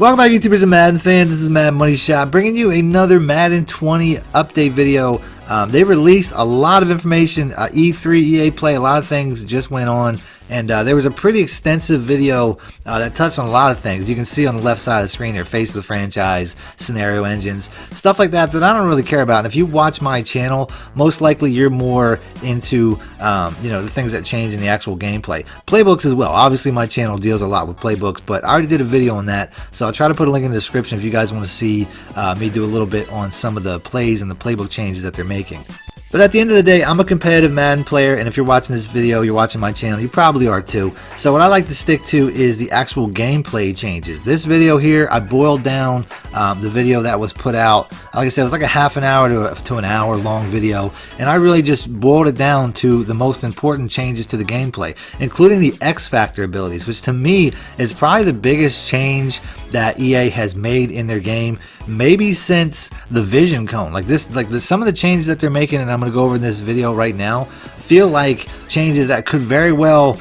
Welcome back, YouTubers and Madden fans. This is MADDENMONEYSHOT bringing you another Madden 20 update video. They released a lot of information, E3, EA Play, a lot of things just went on, and there was a pretty extensive video that touched on a lot of things. You can see on the left side of the screen here, face of the franchise, scenario engines, stuff like that that I don't really care about. And if you watch my channel, most likely you're more into the things that change in the actual gameplay. Playbooks as well. Obviously my channel deals a lot with playbooks, but I already did a video on that, so I'll try to put a link in the description if you guys want to see me do a little bit on some of the plays and the playbook changes that they're making. But at the end of the day, I'm a competitive Madden player, and if you're watching this video, you're watching my channel, you probably are too. So what I like to stick to is the actual gameplay changes. This video here, I boiled down the video that was put out. Like I said, it was like a half an hour to an hour long video, and I really just boiled it down to the most important changes to the gameplay, including the X Factor abilities, which to me is probably the biggest change that EA has made in their game, maybe since the Vision Cone. Some of the changes that they're making, and I'm going to go over in this video right now, feel like changes that could very well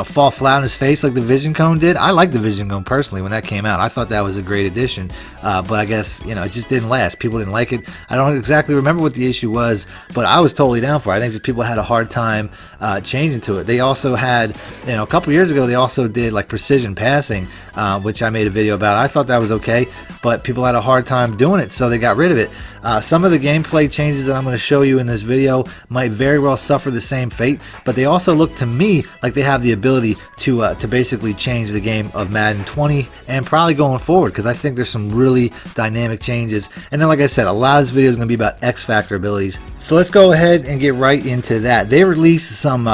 fall flat on his face like the Vision Cone did. I like the Vision Cone personally when that came out. I thought that was a great addition, but I guess it just didn't last. People didn't like it. I don't exactly remember what the issue was, but I was totally down for it. I think just people had a hard time changing to it. They also had, a couple years ago, they also did like precision passing, which I made a video about. I thought that was okay, but people had a hard time doing it, so they got rid of it. Some of the gameplay changes that I'm going to show you in this video might very well suffer the same fate, but they also look to me like they have the ability to basically change the game of Madden 20 and probably going forward, because I think there's some really dynamic changes. And then, like I said, a lot of this video is going to be about X Factor abilities. So let's go ahead and get right into that. They released some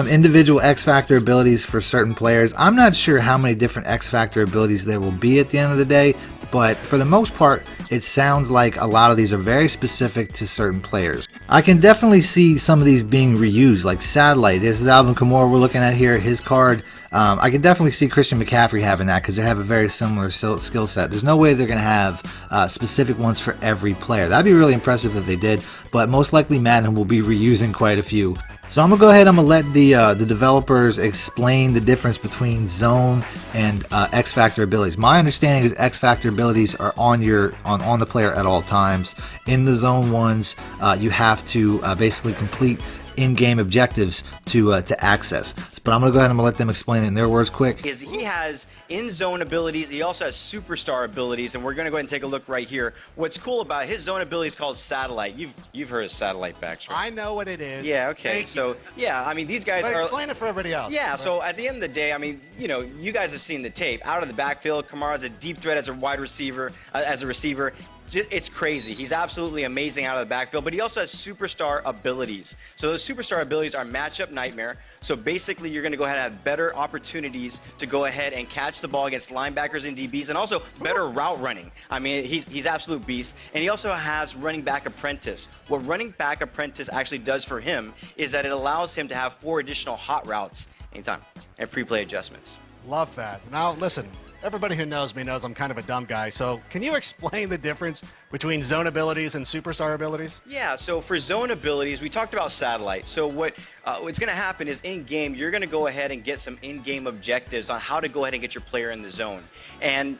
individual X Factor abilities for certain players. I'm not sure how many different X Factor abilities there will be at the end of the day, but for the most part, it sounds like a lot of these are very specific to certain players. I can definitely see some of these being reused, like Satellite. This is Alvin Kamara we're looking at here, his card. I can definitely see Christian McCaffrey having that because they have a very similar skill set. There's no way they're going to have specific ones for every player. That'd be really impressive if they did, but most likely Madden will be reusing quite a few. So I'm going to go ahead, I'm going to let the developers explain the difference between zone and X Factor abilities. My understanding is X Factor abilities are on the player at all times. In the zone ones, you have to basically complete in-game objectives to access. But I'm going to go ahead and I'm going to let them explain it in their words quick. He has in-zone abilities, he also has superstar abilities, and we're going to go ahead and take a look right here. What's cool about his zone ability is called Satellite. You've heard of Satellite backs, right? I know what it is. Yeah, okay. So, yeah, I mean, these guys but are... explain it for everybody else. Yeah, right? so at the end of the day, I mean, you guys have seen the tape. Out of the backfield, Kamara's a deep threat as a wide receiver, as a receiver. It's crazy. He's absolutely amazing out of the backfield, but he also has superstar abilities. So those superstar abilities are matchup nightmare. So basically, you're going to go ahead and have better opportunities to go ahead and catch the ball against linebackers and DBs, and also better route running. I mean, he's absolute beast. And he also has running back apprentice. What running back apprentice actually does for him is that it allows him to have 4 additional hot routes anytime and pre-play adjustments. Love that. Now, listen. Everybody who knows me knows I'm kind of a dumb guy, so can you explain the difference between zone abilities and superstar abilities? Yeah, so for zone abilities, we talked about Satellite. So what's going to happen is in-game, you're going to go ahead and get some in-game objectives on how to go ahead and get your player in the zone. And,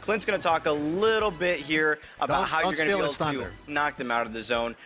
Clint's going to talk a little bit here about how you're going to be able to knock them out of the zone.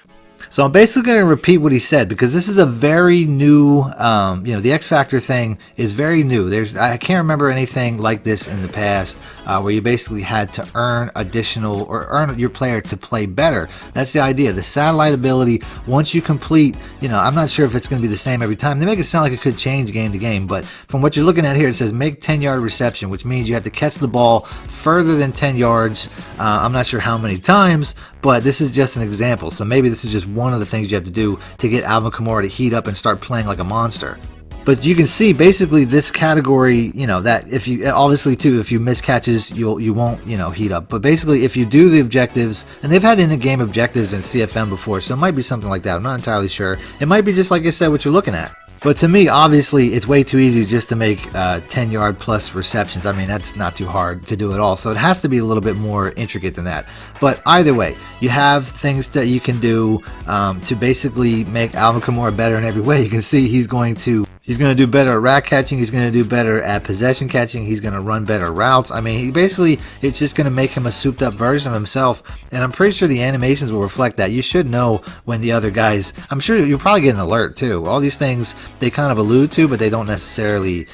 So I'm basically going to repeat what he said because this is a very new, the X Factor thing is very new. I can't remember anything like this in the past where you basically had to earn additional or earn your player to play better. That's the idea. The Satellite ability, once you complete, I'm not sure if it's going to be the same every time. They make it sound like it could change game to game, but from what you're looking at here, it says make 10-yard reception, which means you have to catch the ball further than 10 yards. I'm not sure how many times, but this is just an example. So maybe this is just one of the things you have to do to get Alvin Kamara to heat up and start playing like a monster. But you can see basically this category, that if you obviously too, if you miss catches, you won't, heat up. But basically, if you do the objectives, and they've had in-the-game objectives in CFM before, so it might be something like that. I'm not entirely sure. It might be just like I said, what you're looking at. But to me, obviously, it's way too easy just to make 10-yard plus receptions. I mean, that's not too hard to do at all. So it has to be a little bit more intricate than that. But either way, you have things that you can do to basically make Alvin Kamara better in every way. You can see he's going to He's going to do better at rack catching. He's going to do better at possession catching. He's going to run better routes. I mean, it's just going to make him a souped up version of himself. And I'm pretty sure the animations will reflect that. You should know when the other guys, I'm sure you'll probably get an alert too. All these things they kind of allude to, but they don't necessarily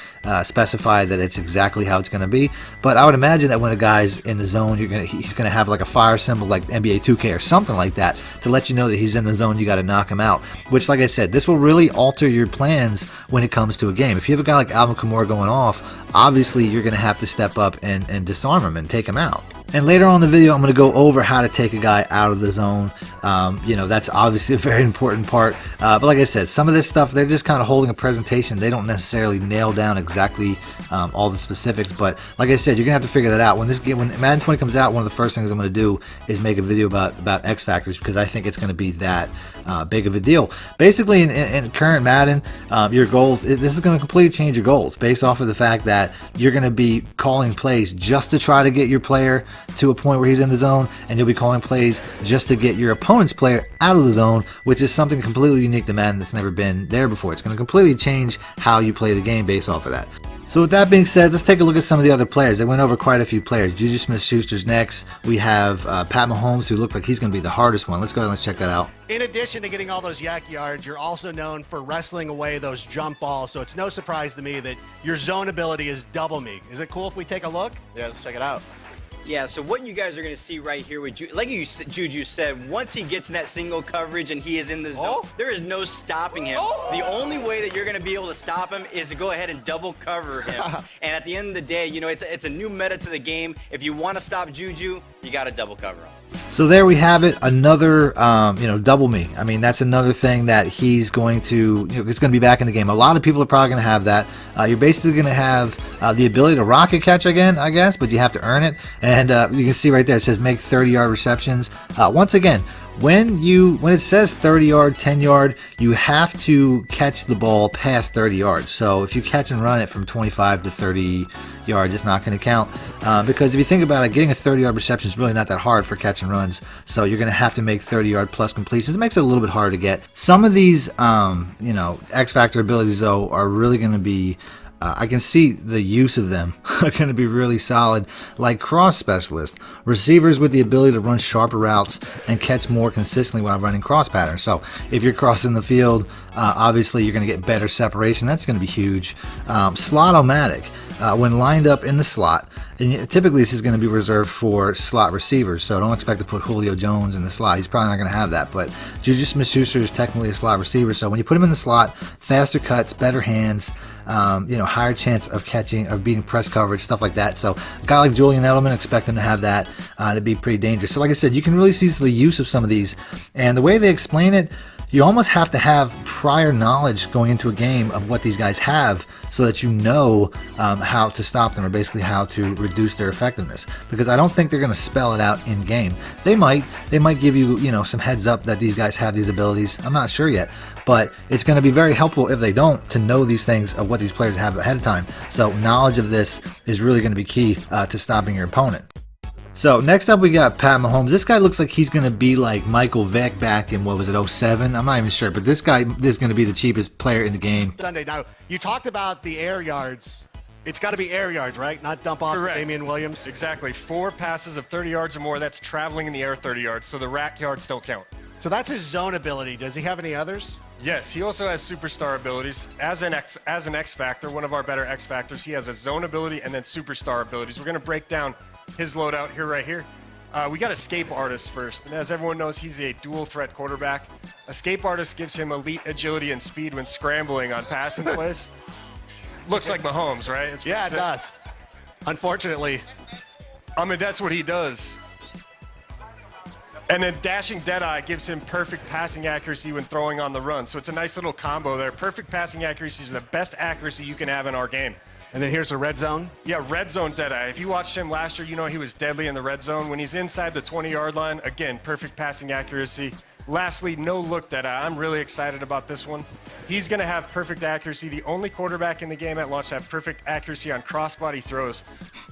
specify that it's exactly how it's going to be. But I would imagine that when a guy's in the zone, he's going to have like a fire symbol like NBA 2K or something like that to let you know that he's in the zone. You got to knock him out. Which, like I said, this will really alter your plans when it comes to a game. If you have a guy like Alvin Kamara going off, obviously you're going to have to step up and disarm him and take him out. And later on in the video, I'm going to go over how to take a guy out of the zone. That's obviously a very important part. But like I said, some of this stuff, they're just kind of holding a presentation. They don't necessarily nail down exactly all the specifics. But like I said, you're going to have to figure that out. When Madden 20 comes out, one of the first things I'm going to do is make a video about X Factors, because I think it's going to be that big of a deal. Basically, in current Madden, your goals, this is going to completely change your goals based off of the fact that you're going to be calling plays just to try to get your player to a point where he's in the zone, and you'll be calling plays just to get your opponent's player out of the zone, which is something completely unique to Madden that's never been there before. It's going to completely change how you play the game based off of that. So with that being said, let's take a look at some of the other players. They went over quite a few players. Juju Smith-Schuster's next. We have Pat Mahomes, who looks like he's going to be the hardest one. Let's go ahead and let's check that out. In addition to getting all those yak yards, you're also known for wrestling away those jump balls, so it's no surprise to me that your zone ability is double me. Is it cool if we take a look? Yeah, let's check it out. Yeah, so what you guys are going to see right here with like Juju said, once he gets in that single coverage and he is in the zone, there is no stopping him. The only way that you're going to be able to stop him is to go ahead and double cover him. And at the end of the day, it's a new meta to the game. If you want to stop Juju, you got to double cover him. So there we have it, another, double me. I mean, that's another thing that he's going to, it's going to be back in the game. A lot of people are probably going to have that. You're basically going to have the ability to rocket catch again, I guess, but you have to earn it. And you can see right there, it says make 30-yard receptions. Once again, when it says 30-yard, 10-yard, you have to catch the ball past 30 yards. So if you catch and run it from 25 to 30 yards, it's not going to count. Because if you think about it, getting a 30-yard reception is really not that hard for catch and runs. So you're going to have to make 30-yard plus completions. It makes it a little bit harder to get. Some of these, X Factor abilities, though, are really going to be I can see the use of them are going to be really solid, like cross specialists, receivers with the ability to run sharper routes and catch more consistently while running cross patterns. So if you're crossing the field, obviously you're going to get better separation. That's going to be huge. Slot-o-matic. When lined up in the slot, and typically this is going to be reserved for slot receivers, so don't expect to put Julio Jones in the slot. He's probably not going to have that, but Juju Smith-Schuster is technically a slot receiver, so when you put him in the slot, faster cuts, better hands, higher chance of catching, of beating press coverage, stuff like that. So a guy like Julian Edelman, expect him to have that, to be pretty dangerous. So like I said, you can really see the use of some of these, and the way they explain it, you almost have to have prior knowledge going into a game of what these guys have so that you know how to stop them, or basically how to reduce their effectiveness. Because I don't think they're going to spell it out in game. They might give you, some heads up that these guys have these abilities. I'm not sure yet, but it's going to be very helpful if they don't, to know these things of what these players have ahead of time. So knowledge of this is really going to be key to stopping your opponent. So next up we got Pat Mahomes. This guy looks like he's going to be like Michael Vick back in, what was it, 07? I'm not even sure, but this guy is going to be the cheapest player in the game. Sunday. Now, you talked about the air yards. It's got to be air yards, right? Not dump off to Damian Williams? Exactly. 4 passes of 30 yards or more, that's traveling in the air 30 yards, so the rack yards don't count. So that's his zone ability. Does he have any others? Yes, he also has superstar abilities. As an X Factor, one of our better X Factors, he has a zone ability and then superstar abilities. We're going to break down his loadout right here. We got Escape Artist first, and as everyone knows, he's a dual threat quarterback. Escape Artist gives him elite agility and speed when scrambling on passing plays. Looks like Mahomes, right? Yeah, it does. Unfortunately. I mean, that's what he does. And then Dashing Deadeye gives him perfect passing accuracy when throwing on the run. So it's a nice little combo there. Perfect passing accuracy is the best accuracy you can have in our game. And then here's the red zone. Yeah, red zone Deadeye. If you watched him last year, you know he was deadly in the red zone. When he's inside the 20-yard line, again, perfect passing accuracy. Lastly, no look data. I'm really excited about this one. He's going to have perfect accuracy. The only quarterback in the game at launch to have perfect accuracy on crossbody throws.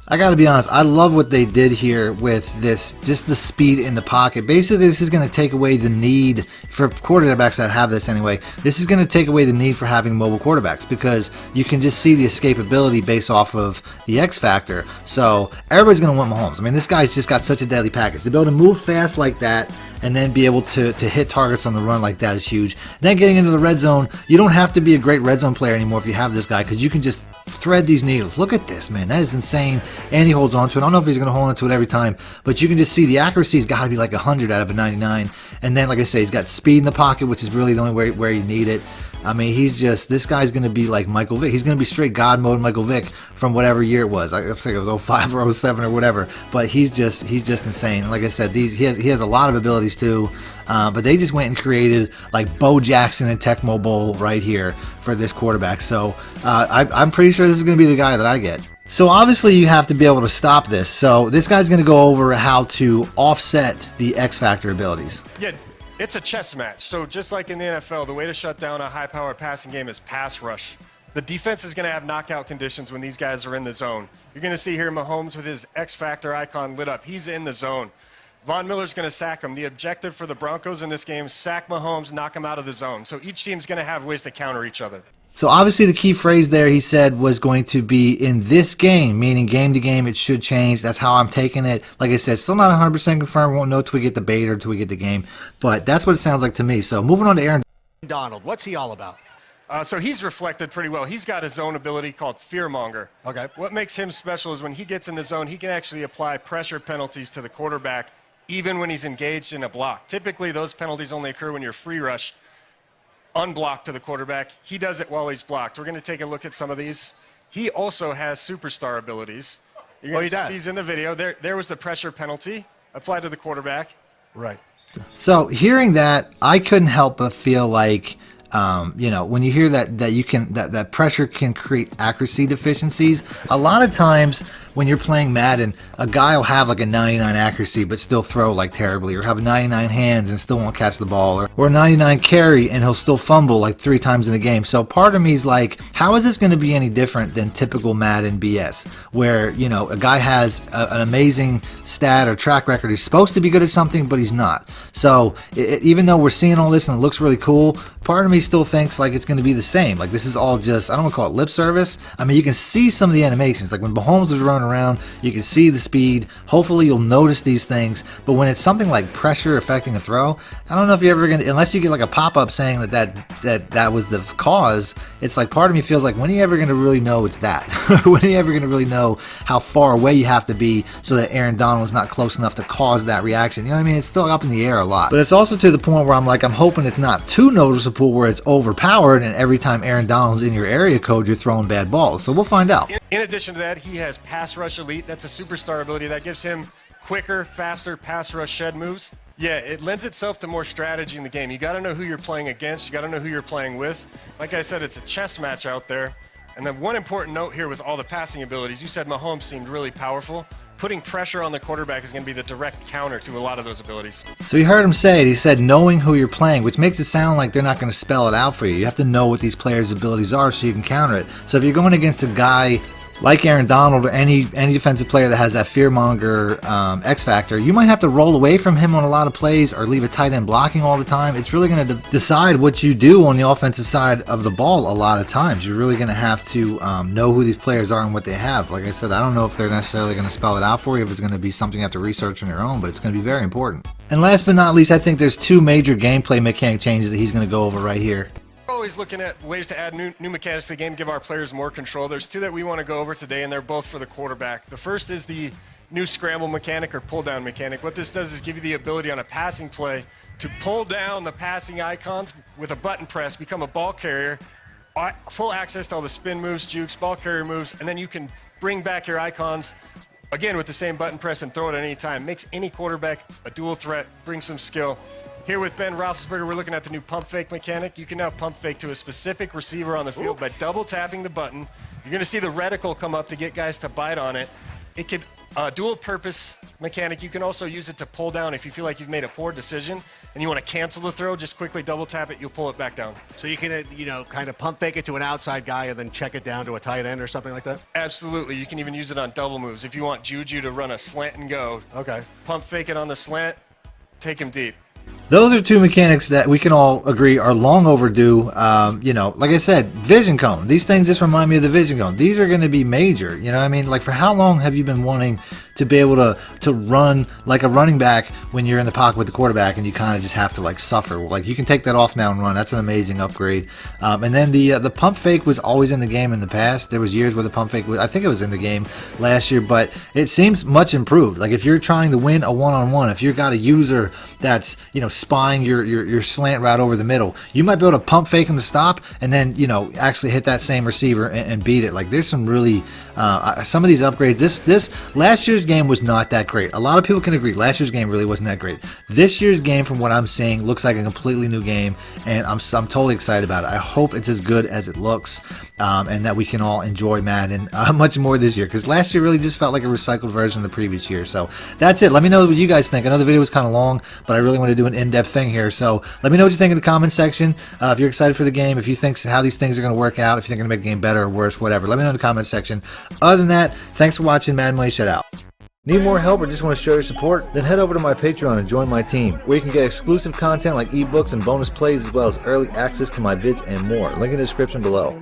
I gotta be honest, I love what they did here with this, just the speed in the pocket. Basically, this is going to take away the need for quarterbacks that have this anyway. This is going to take away the need for having mobile quarterbacks because you can just see the escapability based off of the X factor. So everybody's going to want Mahomes. I mean, this guy's just got such a deadly package. To be able to move fast like that and then be able to hit targets on the run like that is huge. Then getting into the red zone, you don't have to be a great red zone player anymore if you have this guy because you can just thread these needles. Look at this, man. That is insane. And he holds on to it. I don't know if he's going to hold on to it every time, but you can just see the accuracy's got to be like 100 out of a 99. And then, like I say, he's got speed in the pocket, which is really the only where you need it. I mean, he's just, this guy's going to be like Michael Vick. He's going to be straight God mode Michael Vick from whatever year it was. I think it was 05 or 07 or whatever. But he's just insane. Like I said, he has a lot of abilities too. But they just went and created like Bo Jackson and Tecmo Bowl right here for this quarterback. So I'm pretty sure this is going to be the guy that I get. So obviously you have to be able to stop this. So this guy's going to go over how to offset the X Factor abilities. Yeah. It's a chess match. So just like in the NFL, the way to shut down a high-powered passing game is pass rush. The defense is going to have knockout conditions when these guys are in the zone. You're going to see here Mahomes with his X-Factor icon lit up. He's in the zone. Von Miller's going to sack him. The objective for the Broncos in this game, sack Mahomes, knock him out of the zone. So each team's going to have ways to counter each other. So obviously the key phrase there he said was going to be in this game, meaning game to game it should change. That's how I'm taking it. Like I said, still not 100% confirmed. Won't know till we get the beta or till we get the game. But that's what it sounds like to me. So moving on to Aaron Donald, what's he all about? So he's reflected pretty well. He's got his own ability called Fearmonger. Okay. What makes him special is when he gets in the zone, he can actually apply pressure penalties to the quarterback even when he's engaged in a block. Typically, those penalties only occur when you're free rush. Unblocked to the quarterback. He does it while he's blocked. We're going to take a look at some of these. He also has superstar abilities. You're going to see these in the video. There was the pressure penalty applied to the quarterback. Right. So hearing that, I couldn't help but feel like, when you hear that pressure can create accuracy deficiencies. A lot of times when you're playing Madden, a guy will have like a 99 accuracy but still throw like terribly, or have 99 hands and still won't catch the ball, or 99 carry and he'll still fumble like 3 times in a game. So part of me is like, how is this going to be any different than typical Madden BS, where a guy has an amazing stat or track record, he's supposed to be good at something but he's not. So even though we're seeing all this and it looks really cool, part of me still thinks like it's going to be the same. Like this is all just, I don't want to call it lip service. I mean, you can see some of the animations, like when Mahomes was running around, you can see the speed. Hopefully you'll notice these things, but when it's something like pressure affecting a throw, I don't know if you're ever gonna, unless you get like a pop-up saying that was the cause. It's like, part of me feels like, when are you ever gonna really know it's that? When are you ever gonna really know how far away you have to be so that Aaron Donald is not close enough to cause that reaction? You know what I mean? It's still up in the air a lot, but it's also to the point where I'm like, I'm hoping it's not too noticeable where it's overpowered and every time Aaron Donald's in your area code you're throwing bad balls. So we'll find out. In addition to that, he has pass rush elite. That's a superstar ability that gives him quicker, faster pass rush shed moves. Yeah, it lends itself to more strategy in the game. You got to know who you're playing against. You got to know who you're playing with. Like I said, it's a chess match out there. And then one important note here with all the passing abilities, you said Mahomes seemed really powerful. Putting pressure on the quarterback is going to be the direct counter to a lot of those abilities. So you heard him say it. He said knowing who you're playing, which makes it sound like they're not going to spell it out for you. You have to know what these players' abilities are so you can counter it. So if you're going against a guy like Aaron Donald or any defensive player that has that fearmonger X factor, you might have to roll away from him on a lot of plays or leave a tight end blocking all the time. It's really going to decide what you do on the offensive side of the ball a lot of times. You're really going to have to know who these players are and what they have. Like I said, I don't know if they're necessarily going to spell it out for you, if it's going to be something you have to research on your own, but it's going to be very important. And last but not least, I think there's 2 major gameplay mechanic changes that he's going to go over right here. Always looking at ways to add new mechanics to the game, give our players more control. There's 2 that we want to go over today, and they're both for the quarterback. The first is the new scramble mechanic or pull down mechanic. What this does is give you the ability on a passing play to pull down the passing icons with a button press, become a ball carrier, full access to all the spin moves, jukes, ball carrier moves, and then you can bring back your icons again with the same button press and throw it at any time. Makes any quarterback a dual threat, brings some skill. Here with Ben Roethlisberger, we're looking at the new pump fake mechanic. You can now pump fake to a specific receiver on the field by double tapping the button. You're going to see the reticle come up to get guys to bite on it. It could Dual purpose mechanic. You can also use it to pull down if you feel like you've made a poor decision and you want to cancel the throw. Just quickly double tap it, you'll pull it back down. So you can, you know, kind of pump fake it to an outside guy and then check it down to a tight end or something like that? Absolutely. You can even use it on double moves. If you want Juju to run a slant and go, Okay. pump fake it on the slant, take him deep. Those are two mechanics that we can all agree are long overdue. You know, like I said, vision cone. These things just remind me of the vision cone. These are going to be major. You know what I mean? Like, for how long have you been wanting to be able to run like a running back when you're in the pocket with the quarterback and you kind of just have to like suffer? Like, you can take that off now and run. That's an amazing upgrade. And then the pump fake was always in the game in the past. There was years where the pump fake was, I think it was in the game last year, but it seems much improved. Like, if you're trying to win a one-on-one, if you've got a user that's, you know, spying your slant route over the middle, you might be able to pump fake him to stop and then, you know, actually hit that same receiver and beat it. Like, there's some really some of these upgrades. This last year's game was not that great. A lot of people can agree last year's game really wasn't that great. This year's game, from what I'm seeing, looks like a completely new game, and I'm totally excited about it. I hope it's as good as it looks, and that we can all enjoy Madden much more this year, because last year really just felt like a recycled version of the previous year. So that's it. Let me know what you guys think. I know the video was kind of long, but I really want to do an in-depth thing here. So let me know what you think in the comment section. If you're excited for the game, if you think how these things are going to work out, if you think they're going to make the game better or worse, whatever. Let me know in the comment section. Other than that, thanks for watching. Madden Money Shut out. Need more help or just want to show your support? Then head over to my Patreon and join my team, where you can get exclusive content like ebooks and bonus plays, as well as early access to my vids and more. Link in the description below.